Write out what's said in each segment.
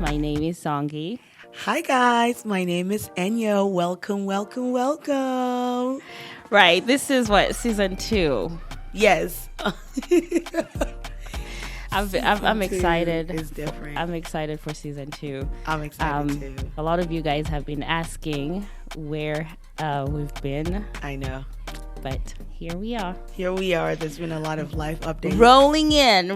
My name is Songi. Hi guys, my name is Enyo. Welcome, welcome, welcome. Right, this is what, season 2. Yes. I'm excited. It's different. I'm excited for season 2. I'm excited too. A lot of you guys have been asking where we've been, I know. but here we are. Here we are. There's been a lot of life updates. Rolling in.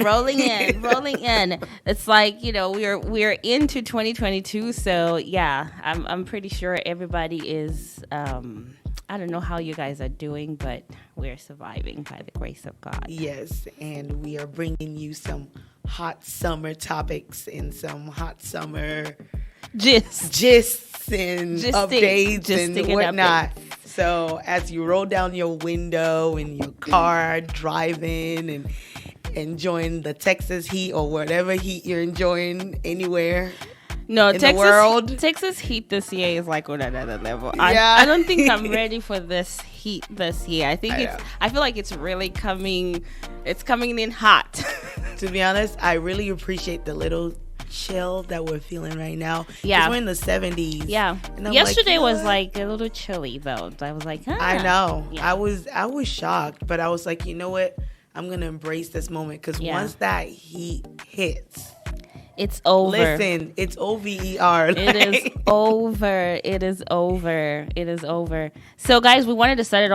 It's like, we're into 2022, so yeah, I'm pretty sure everybody is I don't know how you guys are doing, but we're surviving by the grace of God. Yes, and we are bringing you some hot summer topics and some hot summer gists and updates and whatnot. So as you roll down your window in your car, driving and enjoying the Texas heat or whatever heat you're enjoying anywhere. No, in the world. Texas heat this year is like on another level. Yeah. I don't think I'm ready for this heat this year. I feel like it's really coming. It's coming in hot. To be honest, I really appreciate the little chill that we're feeling right now. Yeah, we're in the 70s. Yeah, yesterday was like a little chilly though. I was like, I know. Yeah. I was shocked, but I was like, you know what? I'm gonna embrace this moment because once that heat hits. It's over. Listen, it's over. It is over. It is over. So, guys, we wanted to start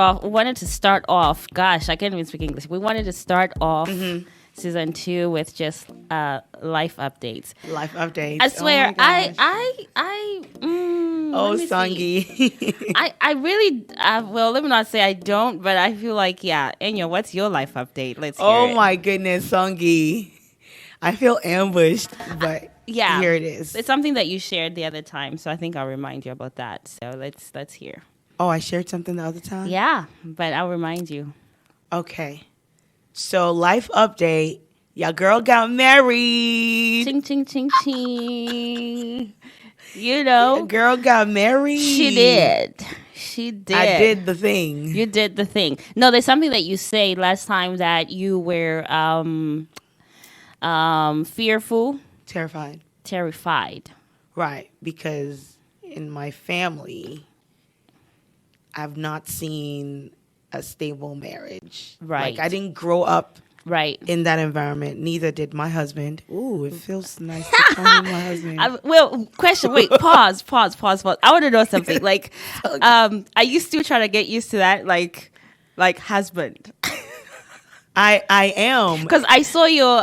off. Gosh, I can't even speak English. We wanted to start off season 2 with just life updates. Life updates. I swear, Songi. I really. Well, let me not say I don't, but I feel like Enya, what's your life update? Let's hear it. Oh my goodness, Songi. I feel ambushed, but here it is. It's something that you shared the other time, so I think I'll remind you about that. So let's hear. Oh, I shared something the other time? Yeah, but I'll remind you. Okay. So, life update. Your girl got married. Ching, ching, ching, ching. Your girl got married. She did. I did the thing. You did the thing. No, there's something that you said last time that you were fearful, terrified, right? Because in my family, I've not seen a stable marriage. Right. Like I didn't grow up in that environment. Neither did my husband. Ooh, it feels nice to call him my husband. Question. Wait. Pause. I want to know something. Like, are you still trying to get used to that? Like husband. I am, because I saw your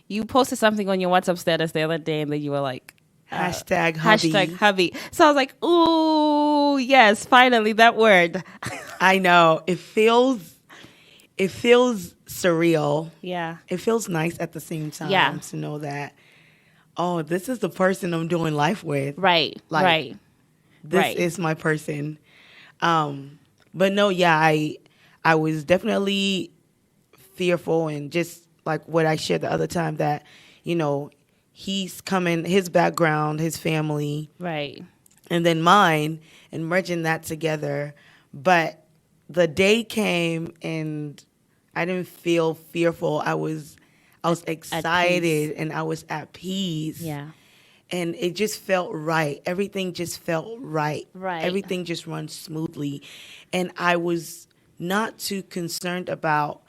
you posted something on your WhatsApp status the other day, and then you were like hashtag hubby. So I was like, ooh, yes, finally that word. I know it feels surreal. Yeah, it feels nice at the same time to know that this is the person I'm doing life with. Right. This is my person. But no, I was definitely fearful, and just like what I shared the other time that, he's coming, his background, his family, right, and then mine, and merging that together. But the day came and I didn't feel fearful. I was excited and I was at peace. Yeah. And it just felt right. Everything just felt right. Right. Everything just runs smoothly. And I was not too concerned about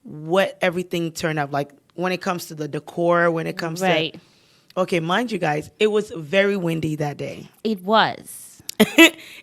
what everything turned out. Like when it comes to the decor, when it comes to... Okay, mind you guys, it was very windy that day. It was.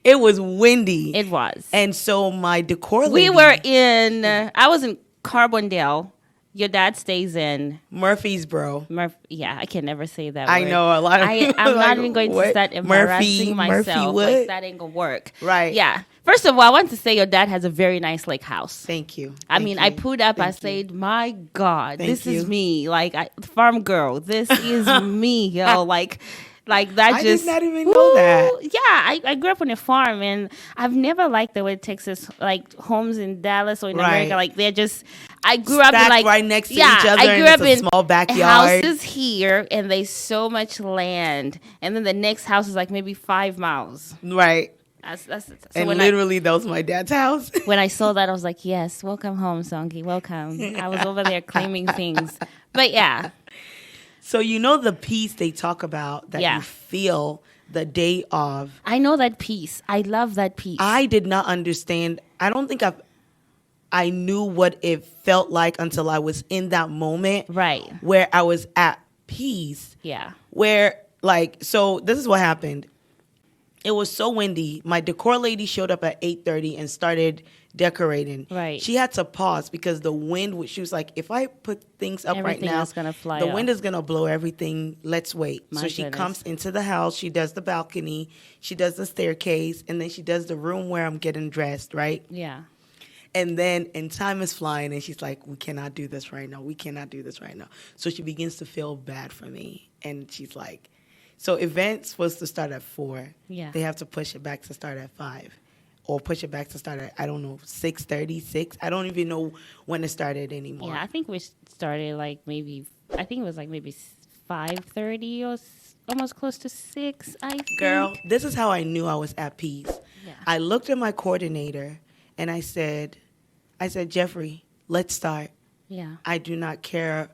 It was windy. It was. And so my decor lady... We were in... I was in Carbondale. Your dad stays in Murfreesboro. Yeah, I can never say that I word. know a lot of I'm not even going to start embarrassing myself. Murphy, like that ain't gonna work. Right. Yeah. First of all, I want to say your dad has a very nice lake house. Thank you. I pulled up. I said, "My God, this is me. Like farm girl. This is me, yo. Like that. I did not even know that. Yeah, I grew up on a farm, and I've never liked the way Texas homes in Dallas or in America. Like they're just. I grew up in right next to each other. I grew up in small backyard. Houses here, and there's so much land, and then the next house is like maybe 5 miles. Right. So and literally, that was my dad's house. When I saw that, I was like, yes, welcome home, Songi, welcome. I was over there claiming things. But yeah. So you know the peace they talk about that you feel the day of. I know that peace. I love that peace. I did not understand. I don't think I knew what it felt like until I was in that moment. Right. Where I was at peace. Yeah. Where, like, so this is what happened. It was so windy. My decor lady showed up at 8:30 and started decorating. Right. She had to pause because the wind, she was like, if I put things up everything right now, is gonna fly the off. wind is going to blow everything. Let's wait. My so she goodness. comes into the house. She does the balcony. She does the staircase. And then she does the room where I'm getting dressed, right? Yeah. And then, and time is flying, and she's like, we cannot do this right now. We cannot do this right now. So she begins to feel bad for me. And she's like, so event's supposed to start at 4. Yeah. They have to push it back to start at 5. Or push it back to start at, I don't know, 6:30, 6. I don't even know when it started anymore. Yeah, I think we started like maybe 5:30 or almost close to 6, I think. Girl, this is how I knew I was at peace. Yeah. I looked at my coordinator, and I said, Jeffrey, let's start. Yeah. I do not care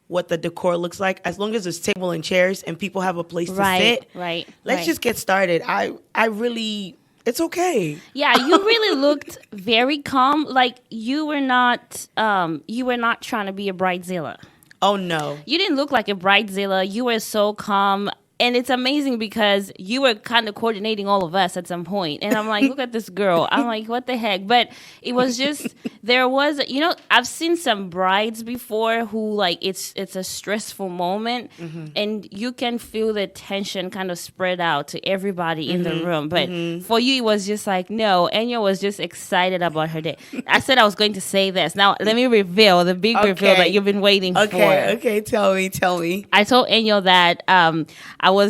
what the decor looks like, as long as there's table and chairs and people have a place to sit. Right. Let's just get started. I really, it's okay. Yeah, you really looked very calm. Like you were not trying to be a bridezilla. Oh no. You didn't look like a bridezilla. You were so calm. And it's amazing because you were kind of coordinating all of us at some point. And I'm like, look at this girl. I'm like, what the heck? But it was just, there was, I've seen some brides before who like, it's a stressful moment. Mm-hmm. And you can feel the tension kind of spread out to everybody in the room. But for you, it was just like, no. Enya was just excited about her day. I said I was going to say this. Now, let me reveal the big reveal that you've been waiting for. Okay, tell me. I told Enya that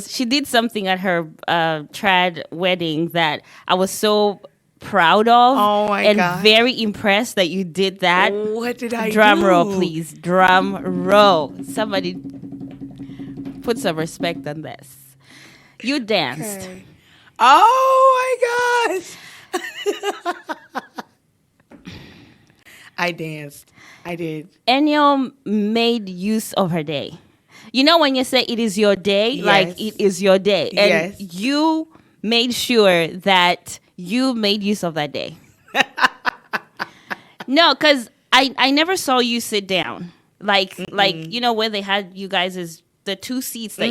she did something at her trad wedding that I was so proud of. Oh my God. And very impressed that you did that. What did I do? Drum roll, please. Drum roll. Somebody put some respect on this. You danced. Okay. Oh my gosh. I danced. I did. Enya made use of her day. You know when you say it is your day, like it is your day. And you made sure that you made use of that day. No, because I never saw you sit down. Like where they had you guys is the 2 seats that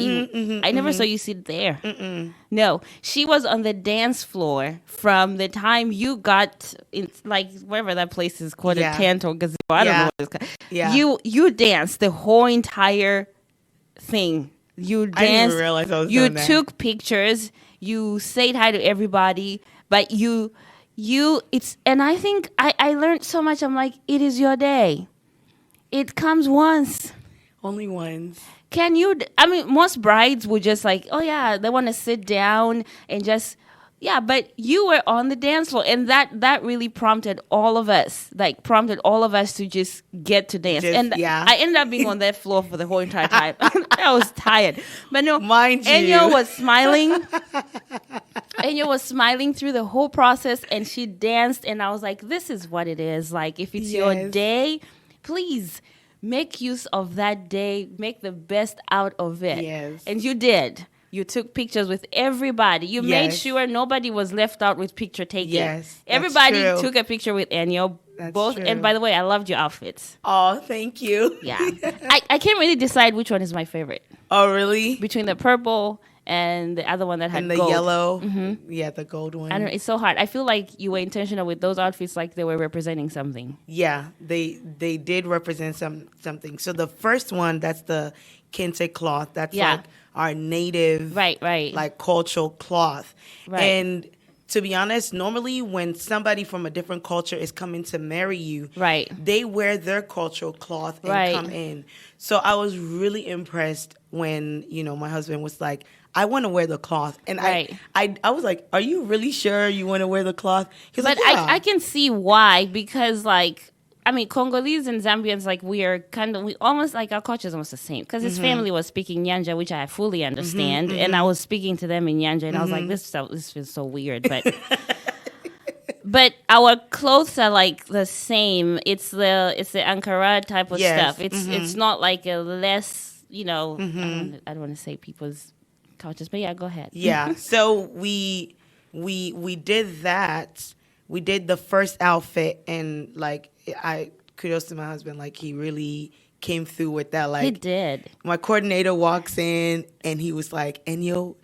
I never saw you sit there. No, she was on the dance floor from the time you got in, like wherever that place is called, a tent or gazebo. I don't know what it's called. Yeah. You danced the whole entire thing. You danced. I didn't even realize I was doing that. You took pictures. You said hi to everybody, but and I think I learned so much. I'm like, it is your day. It comes once. Only once. Most brides would just like, oh yeah, they want to sit down and just, but you were on the dance floor, and that really prompted all of us to just get to dance. I ended up being on that floor for the whole entire time. I was tired. But no, mind you. Enya was smiling. Enya was smiling through the whole process, and she danced, and I was like, this is what it is. Like, if it's your day, please make use of that day. Make the best out of it. Yes. And you did. You took pictures with everybody. You made sure nobody was left out with picture taking. Yes, everybody took a picture with Enya. Both. True. And by the way, I loved your outfits. Oh, thank you. Yeah. I can't really decide which one is my favorite. Oh, really? Between the purple and the other one that had and the gold. Yellow. Mm-hmm. Yeah, the gold one. I don't know, it's so hard. I feel like you were intentional with those outfits, like they were representing something. Yeah, they did represent something. So the first one, that's the kente cloth. That's like our native, right, like cultural cloth. Right. And to be honest, normally when somebody from a different culture is coming to marry you, right, they wear their cultural cloth and come in. So I was really impressed when, my husband was like, I want to wear the cloth. And I was like, are you really sure you want to wear the cloth? But like, I can see why, because Congolese and Zambians, we almost like our culture is almost the same. Because his family was speaking Nyanja, which I fully understand. And I was speaking to them in Nyanja, and I was like, this feels so weird. But but our clothes are like the same. It's the Ankara type of stuff. It's not like a less I don't want to say people's cultures, but yeah, go ahead. Yeah. So we did that. We did the first outfit, and like kudos to my husband. Like he really came through with that. Like he did. My coordinator walks in, and he was like, "Enyo,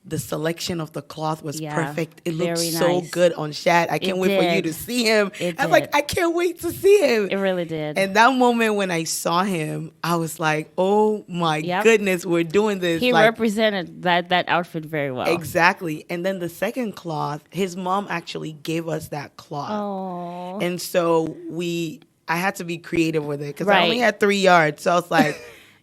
the selection of the cloth was perfect. It looked so good on Shad. I can't wait for you to see him." I was like, I can't wait to see him. It really did. And that moment when I saw him, I was like, oh my goodness, we're doing this. He represented that outfit very well. Exactly. And then the second cloth, his mom actually gave us that cloth. Oh. And so I had to be creative with it because I only had 3 yards. So I was like,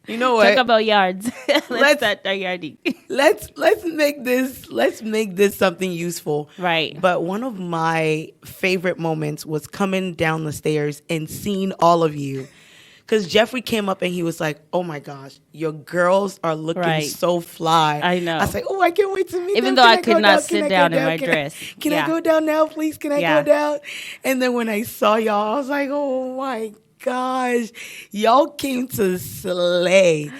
you know what? Talk about yards. Let's start our yarding. let's make this something useful. Right. But one of my favorite moments was coming down the stairs and seeing all of you. Because Jeffrey came up and he was like, "Oh my gosh, your girls are looking so fly." I know. I was like, "Oh, I can't wait to meet them." Even though I could not sit down in my dress. Can I go down now, please? Can I go down? And then when I saw y'all, I was like, "Oh my gosh, y'all came to slay."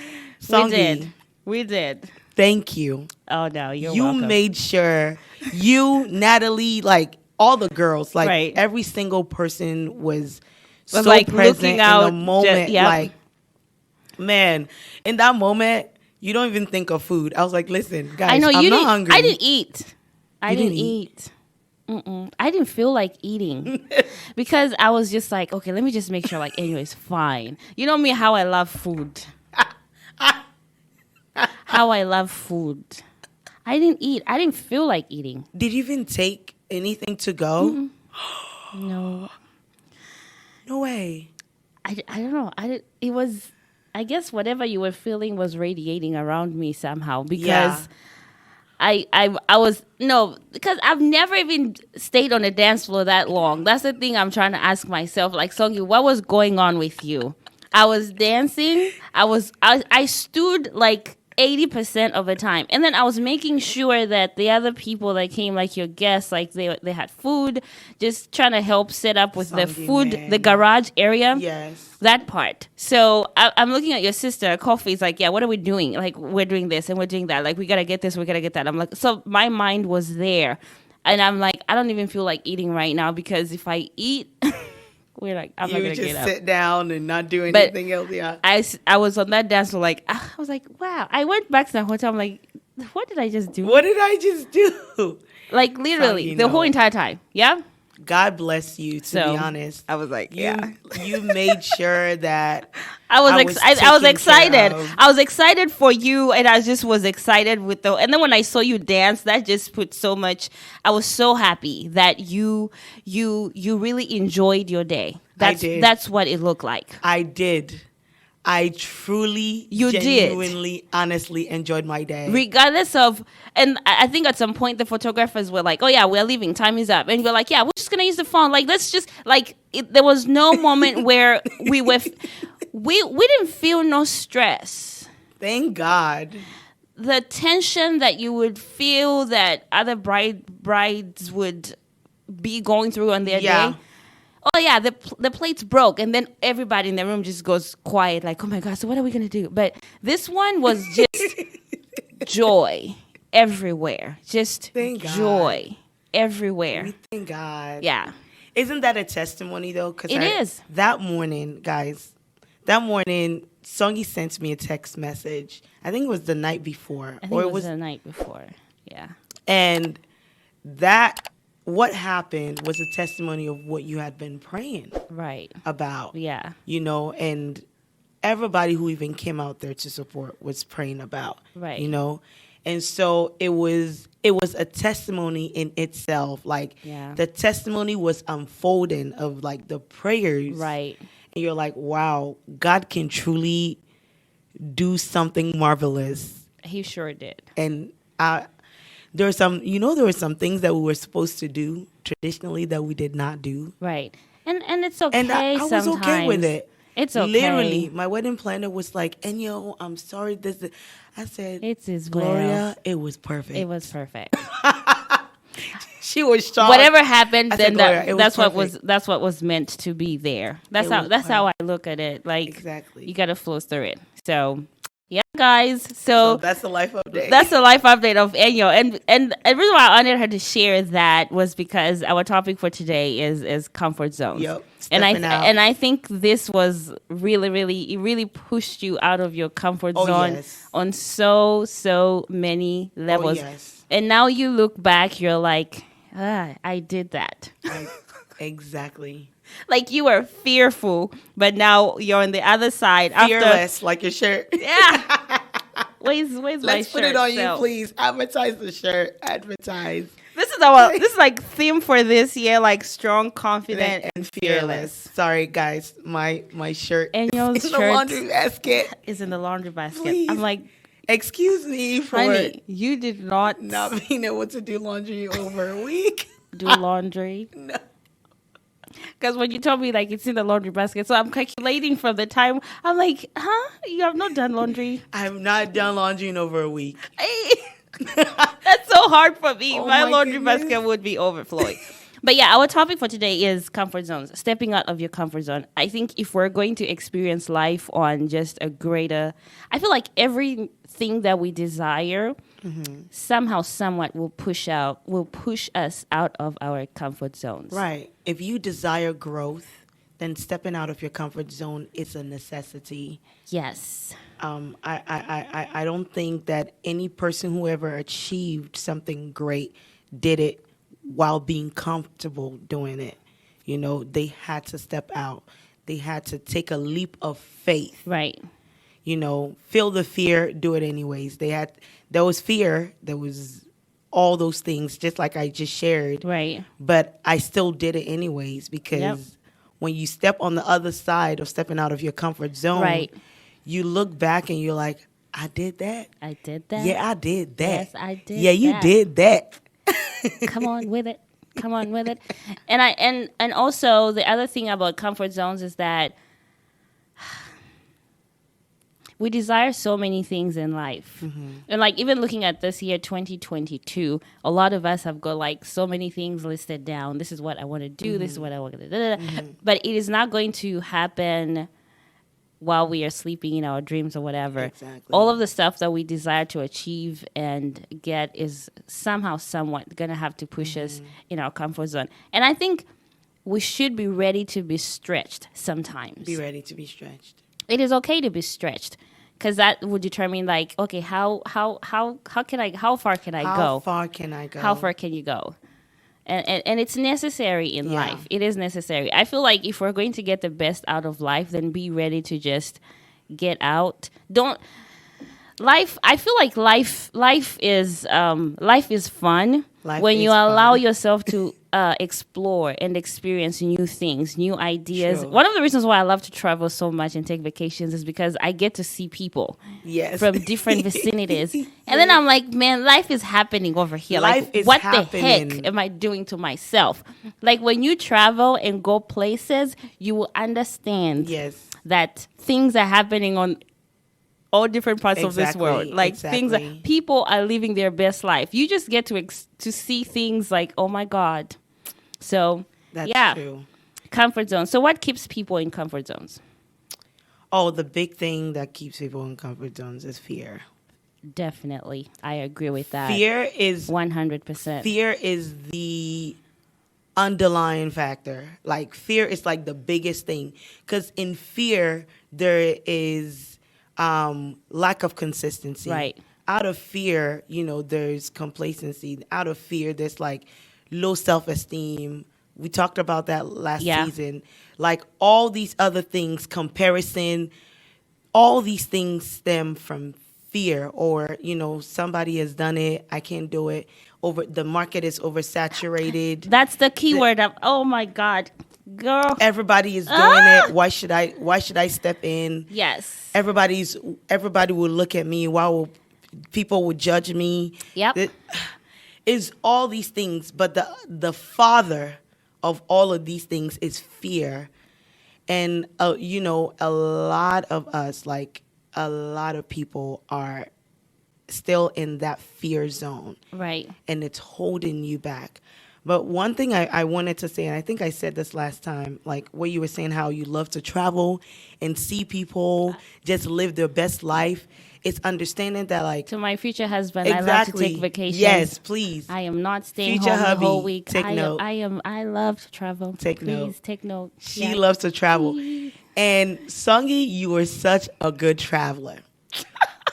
Songi, we did. Thank you. Oh no, you're welcome. You made sure Natalie, like all the girls, like every single person was so like present in the moment. Like, man, in that moment, you don't even think of food. I was like, listen, guys, I'm not hungry. I didn't eat. I didn't eat. I didn't feel like eating because I was just like, okay, let me just make sure, like, anyways, fine. You know me, how I love food. How I love food. I didn't eat. I didn't feel like eating. Did you even take anything to go? No. No way. I don't know. It was, I guess whatever you were feeling was radiating around me somehow because I was, because I've never even stayed on a dance floor that long. That's the thing I'm trying to ask myself. Like, Songi, what was going on with you? I was dancing. I stood like 80% of the time. And then I was making sure that the other people that came, like your guests, like they had food, just trying to help set up with the food, the garage area. Yes. That part. So I'm looking at your sister, Coffee's like, yeah, what are we doing? Like, we're doing this and we're doing that. Like, we got to get this, we got to get that. I'm like, so my mind was there. And I'm like, I don't even feel like eating right now because if I eat... We're like, I'm not gonna get up. You just sit down and not do anything else. Yeah. I was on that dance floor, like, I was like, wow. I went back to the hotel. I'm like, what did I just do? What did I just do? Like, literally, the whole entire time. Yeah. God bless you, to be honest. I was like, You made sure that I was excited. I was excited for you, and I just was excited with and then when I saw you dance, that just put so much. I was so happy that you really enjoyed your day. That's what it looked like. I did. I truly, genuinely, honestly enjoyed my day. Regardless of, and I think at some point the photographers were like, "Oh yeah, we're leaving. Time is up." And we're like, "Yeah, we're just gonna use the phone. Like, let's just like." There was no moment where we didn't feel no stress. Thank God. The tension that you would feel that other brides would be going through on their day. Oh yeah, the plates broke, and then everybody in the room just goes quiet, like, "Oh my God, so what are we gonna do?" But this one was just joy everywhere, just joy everywhere. We thank God. Yeah, isn't that a testimony though? Because it is. That morning, guys, Songi sent me a text message. I think it was the night before, it was the night before. Yeah, and what happened was a testimony of what you had been praying about. Yeah. And everybody who even came out there to support was praying about. Right. And so it was a testimony in itself. Like the testimony was unfolding of like the prayers. Right. And you're like, wow, God can truly do something marvelous. He sure did. And there were some things that we were supposed to do traditionally that we did not do. Right. And it's okay. And I was okay with it. It's okay. Literally, my wedding planner was like, "Enyo, I'm sorry. I said, "It's his Gloria, it was perfect. It was perfect." She was shocked. Whatever happened, then that's what was meant to be there. That's how I look at it. Like, exactly. You got to flow through it. So, guys. So that's the life update. That's the life update of Enyo. And the reason why I wanted her to share that was because our topic for today is comfort zones. Yep. And I think this was it really pushed you out of your comfort zone on so many levels. Oh, yes. And now you look back, you're like, I did that. Exactly. Like you were fearful, but now you're on the other side. Fearless, like your shirt. Yeah. Where's my shirt? Let's put it on you, please. Advertise the shirt. Advertise. This is like theme for this year, like strong, confident, and fearless. Sorry, guys, my shirt and your is in the laundry basket. Is in the laundry basket. Please. I'm like, excuse me for you did not being able to do laundry over a week. Do laundry? No. Because when you told me like it's in the laundry basket, so I'm calculating from the time. I'm like, you have not done laundry? I have not done laundry in over a week. That's so hard for me. My laundry goodness. basket would be overflowing. But yeah, our topic for today is comfort zones, stepping out of your comfort zone. I think if we're going to experience life on just a greater, I feel like everything that we desire somehow, somewhat will push us out of our comfort zones. Right. If you desire growth, then stepping out of your comfort zone is a necessity. Yes. I don't think that any person who ever achieved something great did it while being comfortable doing it. You know, they had to step out. They had to take a leap of faith. Right. You know, feel the fear, do it anyways. There was fear, there was all those things, just like I just shared. Right. But I still did it anyways because when you step on the other side of stepping out of your comfort zone, you look back and you're like, I did that. I did that. Yeah, I did that. Yes, I did. Yeah, you did that. Come on with it. Come on with it. And also the other thing about comfort zones is that we desire so many things in life. And like even looking at this year 2022, a lot of us have got like so many things listed down. This is what I want to do. This is what I want to do. But it is not going to happen while we are sleeping in our dreams or whatever. Exactly. All of the stuff that we desire to achieve and get is somehow, somewhat going to have to push us in our comfort zone. And I think we should be ready to be stretched sometimes. Be ready to be stretched. It is okay to be stretched because that would determine like, okay, how far can I go? How far can I go? How far can you go? And it's necessary in life. It is necessary. I feel like if we're going to get the best out of life, then be ready to just get out. I feel like life is fun when you allow yourself to explore and experience new things, new ideas. True. One of the reasons why I love to travel so much and take vacations is because I get to see people from different vicinities. And then I'm like, man, life is happening over here. What the heck am I doing to myself? Like when you travel and go places, you will understand that things are happening on all different parts of this world. Like things that people are living their best life. You just get to see things like, oh my God. So that's true. Comfort zone. So what keeps people in comfort zones? Oh, the big thing that keeps people in comfort zones is fear. Definitely. I agree with that. Fear is 100%. Fear is the underlying factor. Like fear is like the biggest thing. Because in fear, there is lack of consistency. Right. Out of fear, there's complacency. Out of fear, there's like low self-esteem. We talked about that last season. Like all these other things, comparison, all these things stem from fear or, somebody has done it. I can't do it. The market is oversaturated. That's the key word of, oh my God. Girl, everybody is doing it. Why should I step in? Yes. Everybody will look at me. People will judge me? Yep. Is all these things, but the father of all of these things is fear. And a lot of us, like a lot of people are still in that fear zone. Right. And it's holding you back. But one thing I wanted to say, and I think I said this last time, like where you were saying how you love to travel and see people just live their best life, It's understanding that, like, to my future husband, I love to take vacations. Yes, please. I am not staying future home hubby, the whole week. Take note. I love to travel. Take Please note. take note. She loves to travel. And Songy, you are such a good traveler.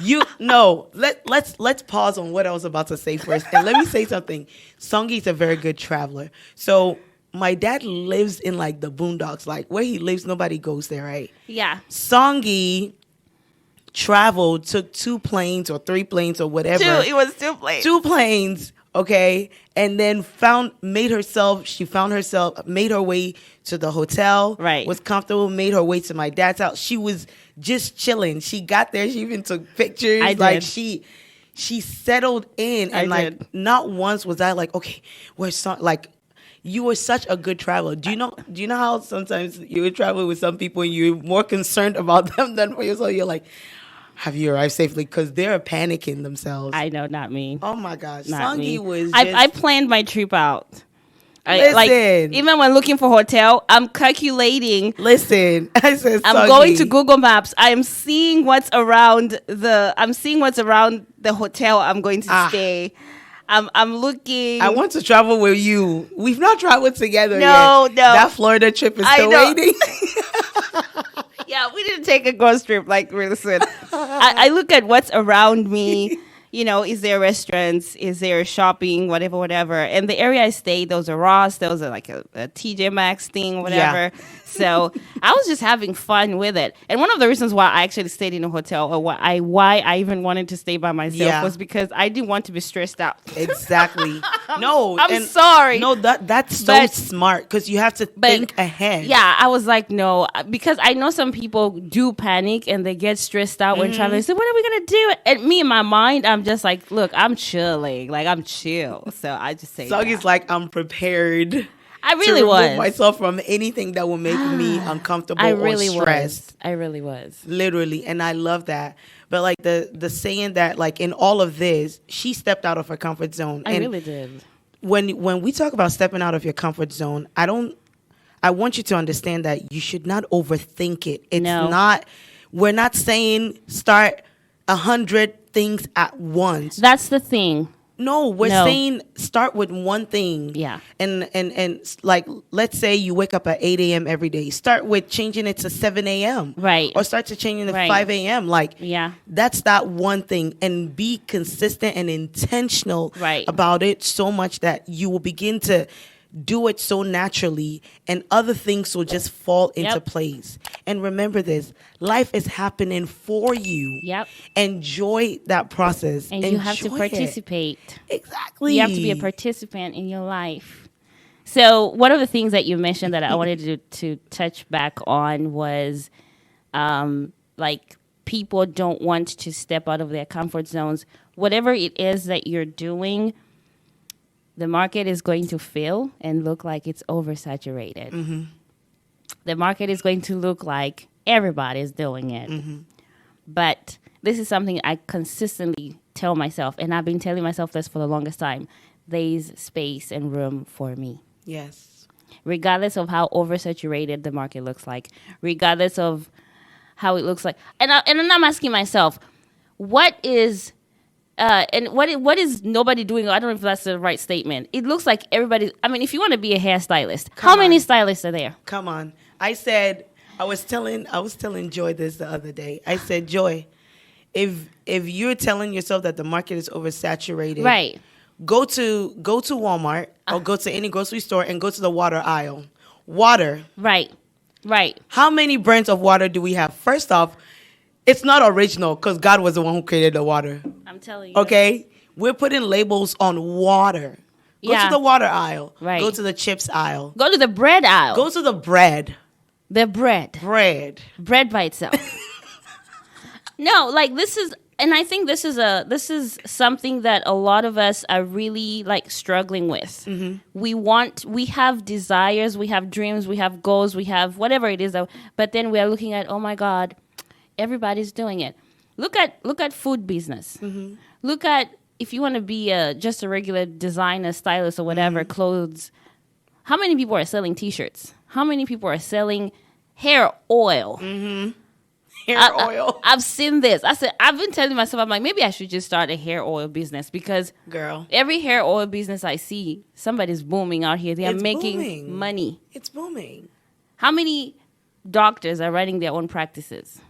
Let's pause on what I was about to say first. And let me say something. Songy's a very good traveler. So my dad lives in like the boondocks. Like where he lives, nobody goes there, right? Yeah. Songy traveled, took 2 planes or 3 planes or whatever. It was 2 planes. 2 planes, okay? And then made her way to the hotel. Right. Was comfortable, made her way to my dad's house. She was just chilling. She got there, she even took pictures. Like she settled in, and not once was I like, okay, you were such a good traveler. Do you know how sometimes you would travel with some people and you're more concerned about them than for yourself? You're like, have you arrived safely? Because they're panicking themselves. I know, not me. Oh my gosh, Songy was. I planned my trip out. Listen, even when looking for hotel, I'm calculating. Listen, I said I'm going to Google Maps. I'm seeing what's around the hotel I'm going to stay. I'm looking. I want to travel with you. We've not traveled together yet. No. That Florida trip is still waiting. Yeah, we didn't take a girls trip. Like, listen, I look at what's around me. You know, is there restaurants? Is there shopping? Whatever. And the area I stayed, those are Ross. Those are like a TJ Maxx thing, whatever. Yeah. So I was just having fun with it. And one of the reasons why I actually stayed in a hotel, or why I even wanted to stay by myself, was because I didn't want to be stressed out. Exactly. I'm sorry. No, that's so smart, because you have to think ahead. Yeah, I was like, no, because I know some people do panic and they get stressed out when traveling. So what are we gonna do? And me in my mind, I'm just like, look, I'm chilling. Like, I'm chill. So I just say Songy's like, I'm prepared. I really to was. remove myself from anything that will make me uncomfortable or stressed. I really was. Literally. And I love that. But like the saying that, like, in all of this, she stepped out of her comfort zone. I really did. When we talk about stepping out of your comfort zone, I want you to understand that you should not overthink it. We're not saying start 100 things at once. That's the thing. No, we're saying start with one thing. Yeah. And like, let's say you wake up at 8 a.m. every day. Start with changing it to 7 a.m. Right. Or start to changing it to 5 a.m. Like, yeah. That's that one thing. And be consistent and intentional about it so much that you will begin to do it so naturally, and other things will just fall into place. And remember this, life is happening for you. Yep. Enjoy that process. And you have to participate. Exactly. You have to be a participant in your life. So one of the things that you mentioned that I wanted to touch back on was like, people don't want to step out of their comfort zones. Whatever it is that you're doing, the market is going to feel and look like it's oversaturated. Mm-hmm. The market is going to look like everybody's doing it. Mm-hmm. But this is something I consistently tell myself, and I've been telling myself this for the longest time. There's space and room for me. Yes. Regardless of how oversaturated the market looks like, regardless of how it looks like. And I'm asking myself, what is what is nobody doing? I don't know if that's the right statement. It looks like everybody. I mean, if you want to be a hairstylist, how many stylists are there? Come on. I was telling Joy this the other day. I said, Joy, if you're telling yourself that the market is oversaturated, right? Go to Walmart or go to any grocery store and go to the water aisle. Water. Right. How many brands of water do we have? First off, it's not original, because God was the one who created the water. I'm telling you. Okay? We're putting labels on water. Go to the water aisle. Right. Go to the chips aisle. Go to the bread aisle. Go to the bread. The bread. Bread by itself. No, like, this is, and I think this is something that a lot of us are really, like, struggling with. Mm-hmm. We have desires, we have dreams, we have goals, we have whatever it is, but then we are looking at, oh my God, everybody's doing it. Look at food business. Mm-hmm. Look at, if you want to be just a regular designer, stylist, or whatever, clothes. How many people are selling T-shirts? How many people are selling hair oil? Mm-hmm. hair oil. I've seen this. I said, I've been telling myself, I'm like, maybe I should just start a hair oil business because girl, every hair oil business I see, somebody's booming out here. They are making booming. Money. It's booming. How many doctors are running their own practices?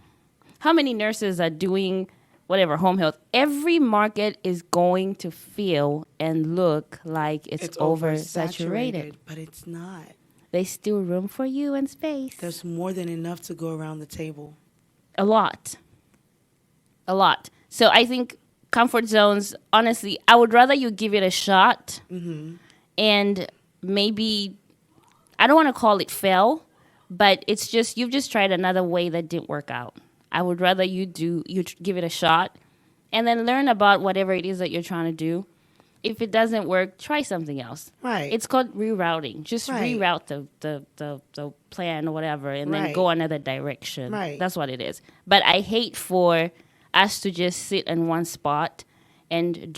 How many nurses are doing whatever, home health? Every market is going to feel and look like it's oversaturated. But it's not. There's still room for you and space. There's more than enough to go around the table. A lot. So I think comfort zones, honestly, I would rather you give it a shot and maybe, I don't want to call it fail, but it's just, you've just tried another way that didn't work out. I would rather you give it a shot and then learn about whatever it is that you're trying to do. If it doesn't work, try something else. Right. It's called rerouting. Just reroute the plan or whatever and then go another direction. Right. That's what it is. But I hate for us to just sit in one spot and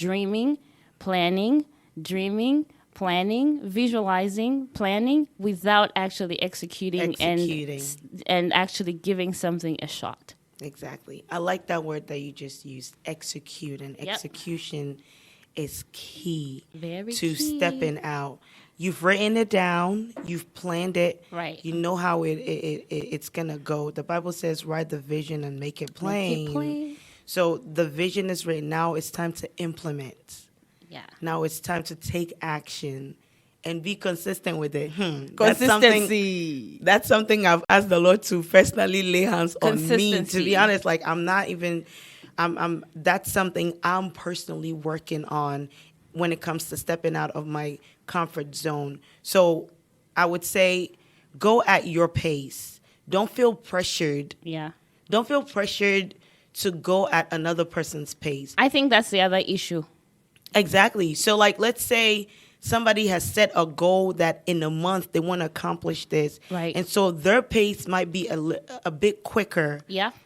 planning, visualizing, planning without actually executing. And actually giving something a shot. Exactly. I like that word that you just used, execute. And execution is key to stepping out. You've written it down. You've planned it. Right. You know how it's going to go. The Bible says, write the vision and make it plain. So the vision is written. Now it's time to implement. Yeah. Now it's time to take action and be consistent with it. Consistency. That's something I've asked the Lord to personally lay hands on me. To be honest, like I'm not even... that's something I'm personally working on when it comes to stepping out of my comfort zone. So I would say go at your pace. Don't feel pressured. Yeah. Don't feel pressured to go at another person's pace. I think that's the other issue. Exactly. So like, let's say somebody has set a goal that in a month they want to accomplish this. Right. And so their pace might be a bit quicker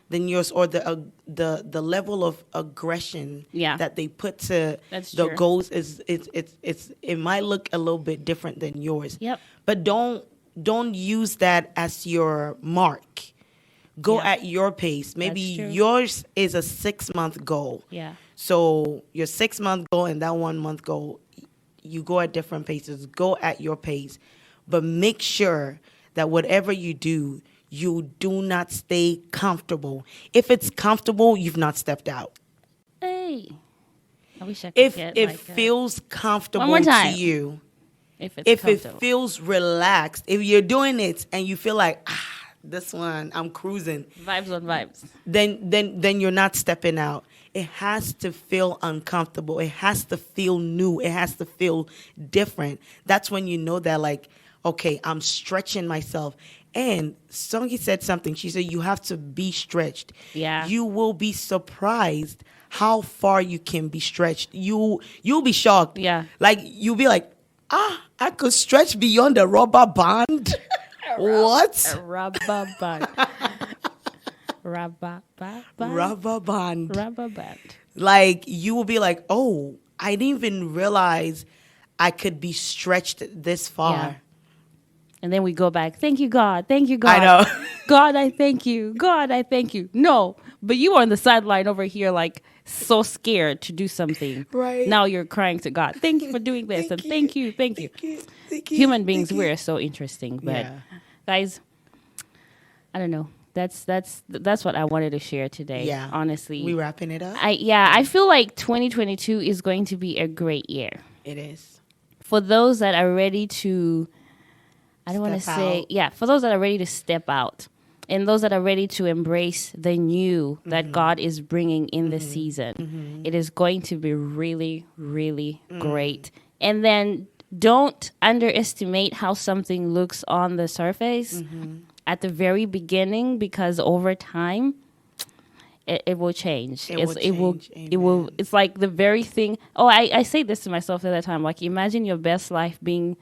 than yours, or the level of aggression that they put to the goals it might look a little bit different than yours. Yep. But don't use that as your mark. Go at your pace. Maybe yours is a 6-month goal. Yeah. So your 6-month goal and that 1-month goal, you go at different paces. Go at your pace. But make sure that whatever you do not stay comfortable. If it's comfortable, you've not stepped out. Hey. I wish I could if it feels comfortable to you, if it feels relaxed, if you're doing it and you feel like, this one, I'm cruising. Vibes on vibes. Then you're not stepping out. It has to feel uncomfortable. It has to feel new. It has to feel different. That's when you know that, like, okay, I'm stretching myself. And Songi said something. She said, you have to be stretched. Yeah. You will be surprised how far you can be stretched. You'll be shocked. Yeah. Like, you'll be like, I could stretch beyond a rubber band. What? A rubber band. Rubber band. Like, you will be like, oh, I didn't even realize I could be stretched this far. Yeah. And then we go back. Thank you, God. Thank you, God. I know. God, I thank you. God, I thank you. No, but you were on the sideline over here, like, so scared to do something. Right. Now you're crying to God. Thank you for doing this. Thank you. Human beings, we're so interesting. But, guys, I don't know. That's what I wanted to share today. Yeah. Honestly. We wrapping it up? I feel like 2022 is going to be a great year. It is. For those that are ready to, for those that are ready to step out and those that are ready to embrace the new that God is bringing in this season, it is going to be really, really great. And then don't underestimate how something looks on the surface at the very beginning, because over time it will change. It will. It's like the very thing. Oh, I say this to myself at that time. Like, imagine your best life being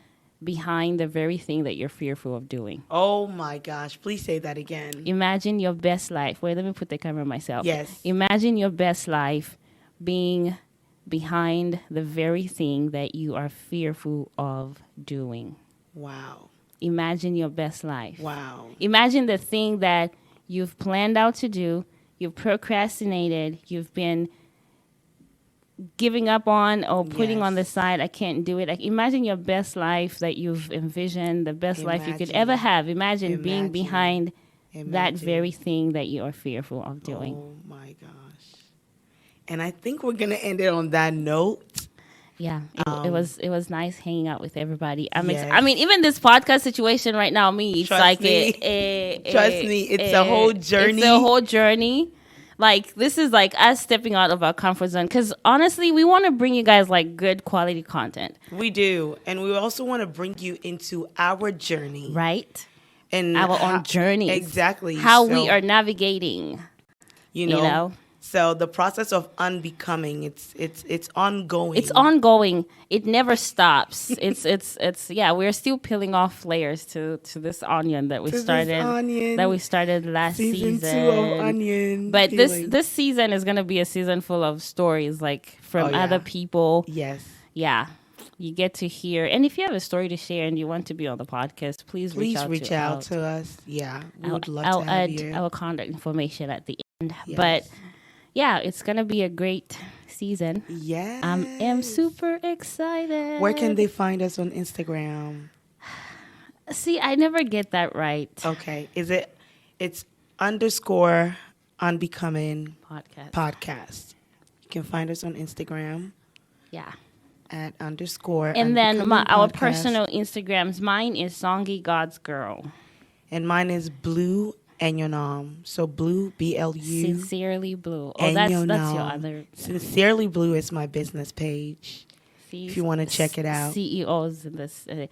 behind the very thing that you're fearful of doing. Oh my gosh! Please say that again. Imagine your best life. Wait, let me put the camera on myself. Yes. Imagine your best life being behind the very thing that you are fearful of doing. Wow. Imagine your best life. Wow. Imagine the thing that you've planned out to do, you've procrastinated, you've been giving up on or putting on the side. I can't do it. Like, imagine your best life that you've envisioned, the best life you could ever have. Imagine being behind that very thing that you are fearful of doing. Oh my gosh. And I think we're going to end it on that note. Yeah, it was nice hanging out with everybody. I mean, even this podcast situation right now, it's trust me, it's a whole journey. It's a whole journey. Like, this is like us stepping out of our comfort zone, because honestly, we want to bring you guys like good quality content. We do, and we also want to bring you into our journey, right? And our own journey, exactly how we are navigating. You know. So the process of unbecoming, it's ongoing. It's ongoing. It never stops. It's we're still peeling off layers to this onion that we started last season. Season 2 of onion. But this season is gonna be a season full of stories, like from other people. Yes. Yeah. You get to hear, and if you have a story to share and you want to be on the podcast, please reach out to us. Yeah, we would love to have you. I'll add our contact information at the end. Yes. But yeah, it's going to be a great season. Yes. I am super excited. Where can they find us on Instagram? See, I never get that right. Okay. It's _ Unbecoming podcast. You can find us on Instagram. Yeah. At _ And then our personal Instagrams. Mine is Songy God's Girl. And mine is Blue Enyonom. So Blue, BLU. Sincerely Blue. Oh, that's your other. Sincerely Blue is my business page. If you want to check it out. CEOs in this. Our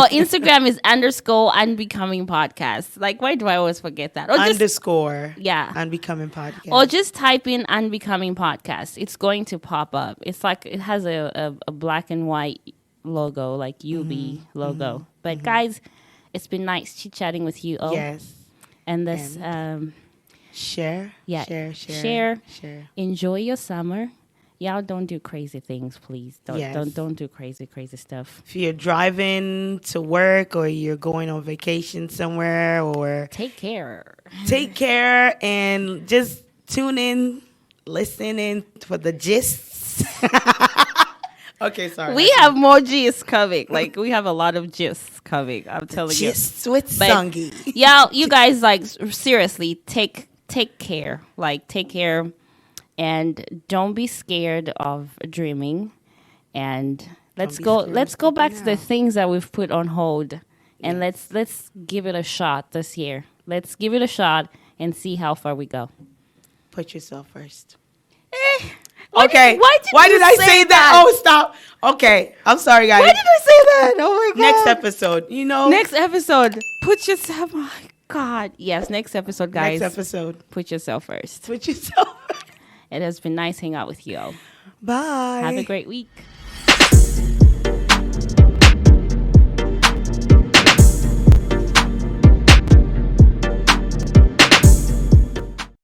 Instagram is _ Unbecoming podcast. Like, why do I always forget that? Or _ Unbecoming podcast. Or just type in Unbecoming podcast. It's going to pop up. It's like, it has a black and white logo, like UB logo. But guys, it's been nice chit-chatting with you. Yes. And this share. Enjoy your summer. Y'all don't do crazy things, please. Don't do crazy stuff. If you're driving to work or you're going on vacation somewhere, or take care and just tune in, listen in for the gists. Okay, sorry. We have more gists coming. Like, we have a lot of gists coming. I'm telling you. Gists with Songy. Y'all, you guys, like, seriously, take care. Like, take care. And don't be scared of dreaming. And let's go back to the things that we've put on hold. And let's give it a shot this year. Let's give it a shot and see how far we go. Put yourself first. Okay. Why did I say that? Oh, stop. Okay. I'm sorry, guys. Why did I say that? Oh, my God. Next episode. Next episode. Put yourself... Oh, my God. Yes, next episode, guys. Next episode. Put yourself first. Put yourself first. It has been nice hanging out with you all. Bye. Have a great week.